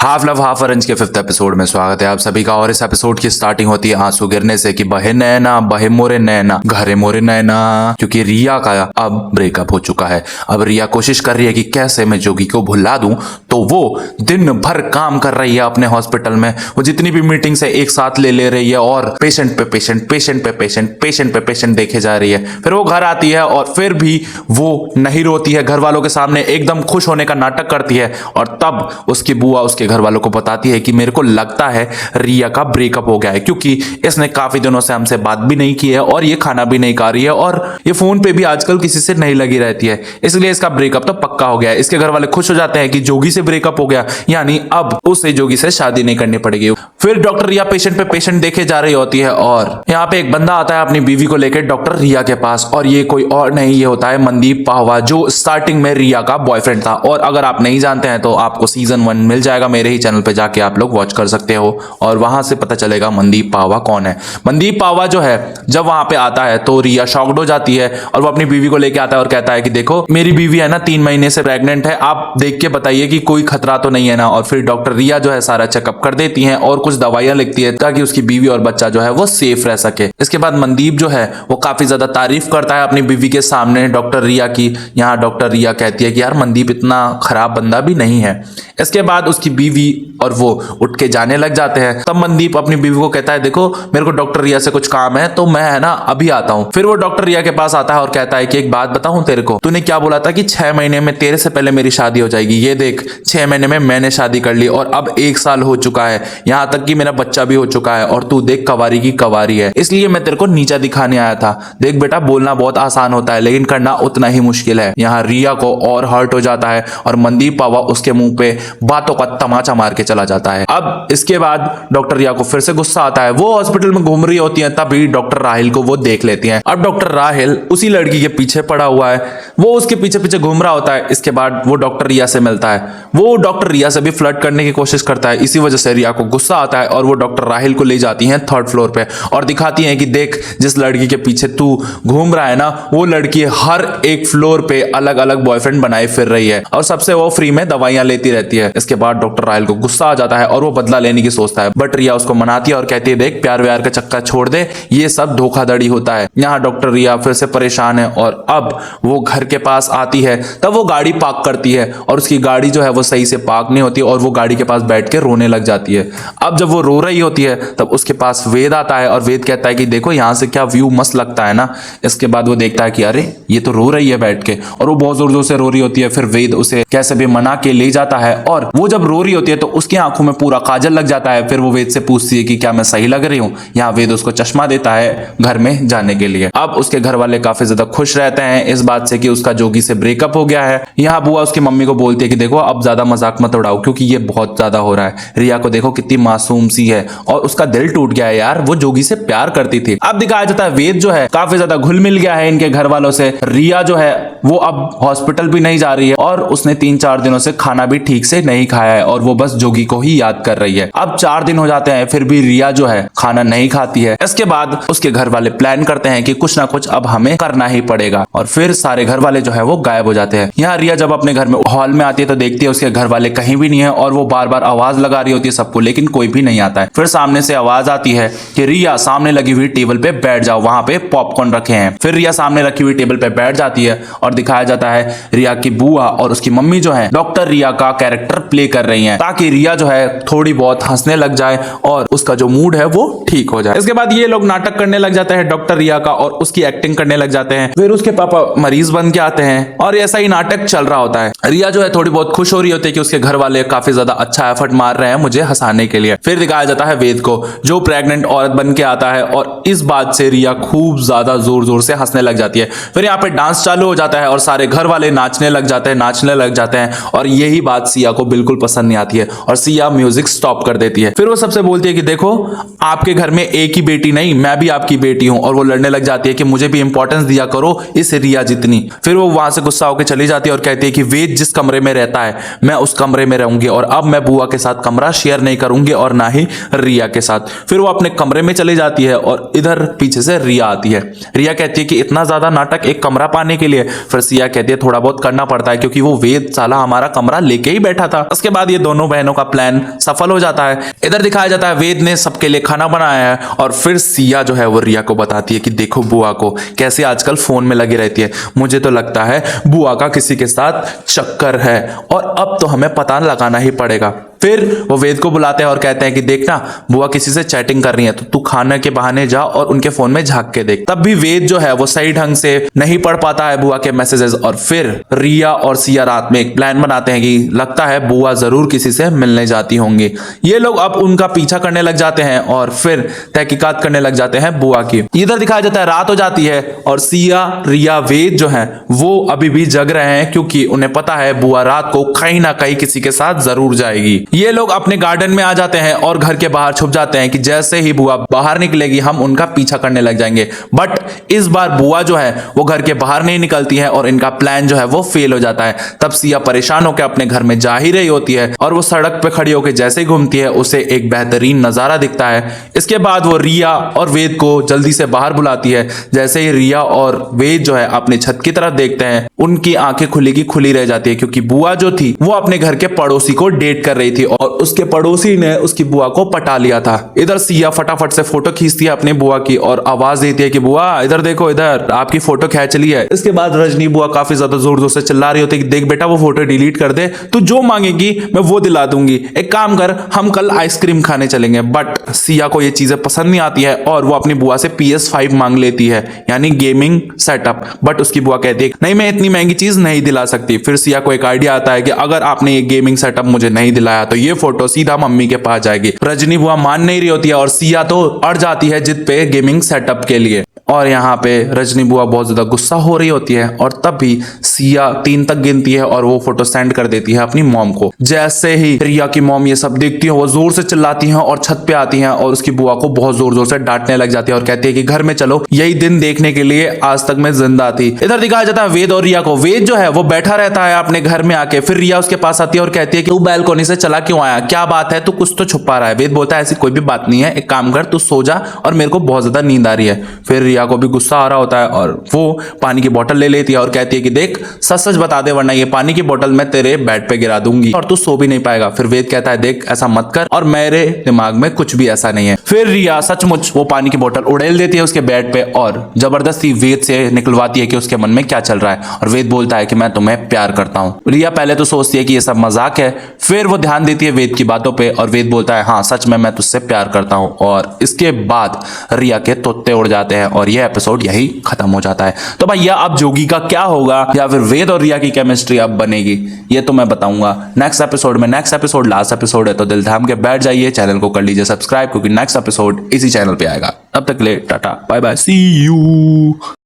Half love half orange के 5th episode में स्वागत है आप सभी का। और इस एपिसोड की स्टार्टिंग होती है आंसू गिरने से कि बहे नैना बहे मोरे नैना घरे मोरे नैना, क्योंकि रिया का अब ब्रेकअप हो चुका है। अब रिया कोशिश कर रही है कि कैसे मैं जोगी को भुला दूं, तो वो दिन भर काम कर रही है अपने हॉस्पिटल में। वो जितनी भी मीटिंग्स है एक साथ ले रही है और पेशेंट पे पेशेंट पेशेंट पे पेशेंट पेशेंट पे पेशेंट देखे जा रही है। फिर वो घर आती है और फिर भी वो नहीं रोती है, घर वालों के सामने एकदम खुश होने का नाटक करती है। और तब उसकी बुआ उसके घर वालों को बताती है कि मेरे को लगता है रिया का ब्रेकअप हो गया है, क्योंकि इसने काफी दिनों से हमसे बात भी नहीं की है और ये खाना भी नहीं खा रही है और ये फोन पे भी आजकल किसी से नहीं लगी रहती है, इसलिए इसका ब्रेकअप तो पक्का हो गया है। इसके घर वाले खुश हो जाते हैं कि जोगी से ब्रेकअप हो गया, यानी अब उसे जोगी से शादी नहीं करनी पड़ेगी। फिर डॉक्टर रिया पेशेंट पे पेशेंट देखे जा रही होती है और यहाँ पे एक बंदा आता है अपनी बीवी को लेकर डॉक्टर रिया के पास, और ये कोई और नहीं, ये होता है मनदीप पाहवा, जो स्टार्टिंग में रिया का बॉयफ्रेंड था। और अगर आप नहीं जानते हैं तो आपको सीजन 1 मिल जाएगा मेरे ही चैनल पे, जाके आप लोग वॉच कर सकते हो और वहां से पता चलेगा मनदीप पाहवा कौन है। मनदीप पाहवा जो है जब वहां पे आता है तो रिया शॉक्ड हो जाती है और वो अपनी बीवी को लेके आता है और कहता है कि देखो मेरी बीवी है ना 3 महीने से प्रेग्नेंट है, आप देख के बताइए कि कोई खतरा तो नहीं है ना। और फिर डॉक्टर रिया जो है सारा चेकअप कर देती है और कुछ दवाइयां लिखती है ताकि उसकी बीवी और बच्चा जो है वो सेफ रह सके। इसके बाद मनदीप जो है वो काफी ज्यादा तारीफ करता है अपनी बीवी के सामने डॉक्टर रिया की। यहाँ डॉक्टर रिया कहती है कि यार मनदीप इतना खराब बंदा भी नहीं है। इसके बाद उसकी बीवी और वो उठ के जाने लग जाते हैं। तब मनदीप अपनी बीवी को कहता है देखो मेरे को डॉक्टर रिया से कुछ काम है तो मैं है ना अभी आता हूँ। फिर वो डॉक्टर रिया के पास आता है और कहता है कि एक बात बताऊं तेरे को, तूने क्या बोला था कि 6 महीने में तेरे से पहले मेरी शादी हो जाएगी, ये देख 6 महीने में मैंने शादी कर ली और अब 1 साल हो चुका है, यहाँ तक कि मेरा बच्चा भी हो चुका है और तू देख कवारी की कवारी है, इसलिए मैं तेरे को नीचा दिखाने आया था। देख बेटा बोलना बहुत आसान होता है लेकिन करना उतना ही मुश्किल है। यहाँ रिया को और हर्ट हो जाता है और मनदीप पावा उसके मुंह पे बातों का तमाचा मार के चला जाता है। अब इसके बाद डॉक्टर रिया को फिर से गुस्सा आता है, वो हॉस्पिटल में घूम रही होती है, तभी डॉक्टर राहिल को वो देख लेती हैं। अब डॉक्टर राहिल उसी लड़की के पीछे पड़ा हुआ है, वो उसके पीछे पीछे घूम रहा होता है। इसके बाद वो डॉक्टर रिया से मिलता है, वो डॉक्टर रिया से भी फ्लर्ट करने की कोशिश करता है। इसी वजह से रिया को गुस्सा आता है और वो डॉक्टर राहिल को ले जाती हैं 3rd फ्लोर पे और दिखाती हैं कि देख जिस लड़की के पीछे तू घूम रहा है ना, वो लड़की हर एक फ्लोर पे अलग अलग बॉयफ्रेंड बनाए फिर रही है और सबसे वो फ्री में दवाइयां लेती रहती है। इसके बाद डॉक्टर राहिल को गुस्सा आ जाता है और वो बदला लेने की सोचता है, बट रिया उसको मनाती है और कहती है देख प्यार व्यार का चक्कर छोड़ दे, ये सब धोखाधड़ी होता है। यहाँ डॉक्टर रिया फिर से परेशान है और अब वो घर के पास आती है, तब वो गाड़ी पार्क करती है और उसकी गाड़ी जो है वो सही से पार्क नहीं होती और वो गाड़ी के पास बैठ के रोने लग जाती है। अब जब वो रो रही होती है तब उसके पास वेद आता है और वेद कहता है कि देखो यहाँ से क्या व्यू मस्त लगता है ना। इसके बाद वो देखता है कि अरे ये तो रो रही है बैठ के, और वो बहुत जोर जोर से रो रही होती है। फिर वेद उसे कैसे भी मना के ले जाता है और वो जब रो रही होती है तो उसकी आंखों में पूरा काजल लग जाता है। फिर वो वेद से पूछती है कि क्या मैं सही लग रही हूँ। यहाँ वेद उसको चश्मा देता है घर में जाने के लिए। अब उसके घर वाले काफी ज्यादा खुश रहते हैं इस बात से कि उसका जोगी से ब्रेकअप हो गया है। यहाँ बुआ उसकी मम्मी को बोलती है कि देखो अब ज्यादा मजाक मत उड़ाओ क्योंकि ये बहुत ज्यादा हो रहा है। रिया को देखो कितनी मासूम सी है और उसका दिल टूट गया है यार, वो जोगी से प्यार करती थी। अब दिखाया जाता है वेद जो है काफी ज्यादा घुल मिल गया है इनके घर वालों से। रिया जो है वो अब हॉस्पिटल भी नहीं जा रही है और उसने 3-4 दिनों से खाना भी ठीक से नहीं खाया है और वो बस जोगी को ही याद कर रही है। अब 4 दिन हो जाते हैं फिर भी रिया जो है खाना नहीं खाती है। इसके बाद उसके घर वाले प्लान करते हैं कि कुछ ना कुछ अब हमें करना ही पड़ेगा और फिर सारे घर वाले जो है वो गायब हो जाते हैं। यहाँ रिया जब अपने घर में हॉल में आती है तो देखती है उसके घर वाले कहीं भी नहीं है और वो बार बार आवाज लगा रही होती है सबको, लेकिन कोई भी नहीं आता है। फिर सामने से आवाज आती है कि रिया सामने लगी हुई टेबल पे बैठ जाओ, वहां पे पॉपकॉर्न रखे हैं। फिर रिया सामने रखी हुई टेबल पे बैठ जाती है और दिखाया जाता है रिया की बुआ और उसकी मम्मी जो है डॉक्टर रिया का कैरेक्टर प्ले कर रही हैं ताकि रिया जो है थोड़ी बहुत हंसने लग जाए और उसका जो मूड है वो ठीक हो जाए। इसके बाद ये लोग नाटक करने लग जाते हैं डॉक्टर रिया का और उसकी एक्टिंग करने लग जाते हैं। फिर उसके पापा मरीज बन के आते हैं और ऐसा ही नाटक चल रहा होता है। रिया जो है थोड़ी बहुत खुश हो रही होती है कि उसके घर वाले काफी ज्यादा अच्छा एफर्ट मार रहे हैं मुझे हंसाने के लिए। फिर दिखाया जाता है वेद को जो प्रेग्नेंट औरत बन के आता है और इस बात से रिया खूब ज्यादा जोर जोर से हंसने लग जाती है। फिर यहाँ पे डांस चालू हो जाता है और सारे घर वाले नाचने लग जाते हैं और यही बात सिया को बिल्कुल पसंद नहीं आती है और सिया म्यूजिक स्टॉप कर देती है। फिर वो सबसे बोलती है कि देखो आपके घर में एक ही बेटी नहीं, मैं भी आपकी बेटी हूं, और वो लड़ने लग जाती है कि मुझे भी इंपॉर्टेंस दिया करो इस रिया जितनी। फिर वो वहां से गुस्सा होकर चली जाती है और कहती है कि वेद जिस कमरे में रहता है मैं उस कमरे में रहूंगी और अब मैं बुआ के साथ कमरा शेयर नहीं करूंगी और ना ही रिया के साथ। फिर वो अपने कमरे में चली जाती है और इधर पीछे से रिया आती है। रिया कहती है कि इतना ज्यादा नाटक एक कमरा पाने के लिए। फिर सिया कहती है थोड़ा बहुत करना पड़ता है क्योंकि वो वेद साला हमारा कमरा लेके ही बैठा था। उसके बाद ये दोनों बहनों का प्लान सफल हो जाता है। इधर दिखाया जाता है वेद ने सबके लिए खाना बनाया है और फिर सिया जो है वो रिया को बताती है कि देखो बुआ को कैसे आजकल फोन में लगी रहती है, मुझे तो लगता है बुआ का किसी के साथ चक्कर है और अब तो हमें पता लगाना ही पड़ेगा। फिर वो वेद को बुलाते हैं और कहते हैं कि देखना बुआ किसी से चैटिंग कर रही है तो तू खाने के बहाने जा और उनके फोन में झांक के देख। तब भी वेद जो है वो सही ढंग से नहीं पढ़ पाता है बुआ के मैसेजेस और फिर रिया और सिया रात में एक प्लान बनाते हैं कि लगता है बुआ जरूर किसी से मिलने जाती होंगी। ये लोग अब उनका पीछा करने लग जाते हैं और फिर तहकीकात करने लग जाते हैं बुआ की। इधर दिखाया जाता है रात हो जाती है और सिया रिया वेद जो है वो अभी भी जग रहे हैं क्योंकि उन्हें पता है बुआ रात को कहीं ना कहीं किसी के साथ जरूर जाएगी। ये लोग अपने गार्डन में आ जाते हैं और घर के बाहर छुप जाते हैं कि जैसे ही बुआ बाहर निकलेगी हम उनका पीछा करने लग जाएंगे। बट इस बार बुआ जो है वो घर के बाहर नहीं निकलती है और इनका प्लान जो है वो फेल हो जाता है। तब सिया परेशान होकर अपने घर में जा ही रही होती है और वो सड़क पे खड़ी होकर जैसे ही घूमती है उसे एक बेहतरीन नजारा दिखता है। इसके बाद वो रिया और वेद को जल्दी से बाहर बुलाती है। जैसे ही रिया और वेद जो है अपने छत की तरफ देखते हैं उनकी आंखें खुली की खुली रह जाती है क्योंकि बुआ जो थी वो अपने घर के पड़ोसी को डेट कर रही थी और उसके पड़ोसी ने उसकी बुआ को पटा लिया था। इधर सिया फटाफट से फोटो खींचती है अपनी बुआ की और आवाज देती है कि बुआ इधर देखो, इधर आपकी फोटो खींच ली है। इसके बाद रजनी बुआ काफी ज्यादा जोर जोर से चिल्ला रही होती है कि देख बेटा वो फोटो डिलीट कर दे, तू जो मांगेगी मैं वो दिला दूंगी, एक काम कर हम कल आइसक्रीम खाने चलेंगे। बट सिया को ये चीजें पसंद नहीं आती है और वो अपनी बुआ से PS5 मांग लेती है यानी गेमिंग सेटअप। बट उसकी बुआ कहती है नहीं मैं इतनी महंगी चीज नहीं दिला सकती। फिर सिया को एक आइडिया आता है कि अगर आपने ये गेमिंग सेटअप मुझे नहीं दिलाया तो ये फोटो सीधा मम्मी के पास जाएगी। रजनी बुआ मान नहीं रही होती है और सिया तो अड़ जाती है जिद पे गेमिंग सेटअप के लिए और यहाँ पे रजनी बुआ बहुत ज्यादा गुस्सा हो रही होती है और तब भी सिया 3 तक गिनती है और वो फोटो सेंड कर देती है अपनी मॉम को। जैसे ही रिया की मॉम ये सब देखती है वो जोर से चिल्लाती हैं और छत पे आती हैं और उसकी बुआ को बहुत जोर जोर से डांटने लग जाती है और कहती है कि घर में चलो, यही दिन देखने के लिए आज तक मैं जिंदा थी। इधर दिखाया जाता है वेद और रिया को। वेद जो है वो बैठा रहता है अपने घर में आके। फिर रिया उसके पास आती है और कहती है कि तू बैल्कोनी से चला क्यों आया, क्या बात है, तू कुछ तो छुपा रहा है। वेद बोलता है ऐसी कोई भी बात नहीं है, एक काम कर तू सो जा और मेरे को बहुत ज्यादा नींद आ रही है। फिर रिया को भी गुस्सा आ रहा होता है और वो पानी की बोतल ले लेती है और कहती है कि देख सच सच बता दे वरना ये पानी की बोतल मैं तेरे बेड पे गिरा दूंगी और तू सो भी नहीं पाएगा। फिर वेद कहता है देख ऐसा मत कर और मेरे दिमाग में कुछ भी ऐसा नहीं है। फिर रिया सचमुच वो पानी की बोतल उड़ेल देती है उसके बेड पे और जबरदस्ती वेद से निकलवाती है कि उसके मन में क्या चल रहा है और वेद बोलता है कि मैं तुम्हें प्यार करता हूँ। रिया पहले तो सोचती है कि ये सब मजाक है, फिर वो ध्यान देती है वेद की बातों पे और वेद बोलता है हाँ सच में मैं तुझसे प्यार करता हूँ और इसके बाद रिया के तोते उड़ जाते हैं और यह एपिसोड यही खत्म हो जाता है। तो भैया अब जोगी का क्या होगा या फिर वेद और रिया की केमिस्ट्री अब बनेगी ये तो मैं बताऊंगा नेक्स्ट एपिसोड में। नेक्स्ट एपिसोड लास्ट एपिसोड है तो दिल थाम के बैठ जाइए, चैनल को कर लीजिए सब्सक्राइब क्योंकि नेक्स्ट एपिसोड इसी चैनल पे आएगा। तब तक ले tata bye bye see you.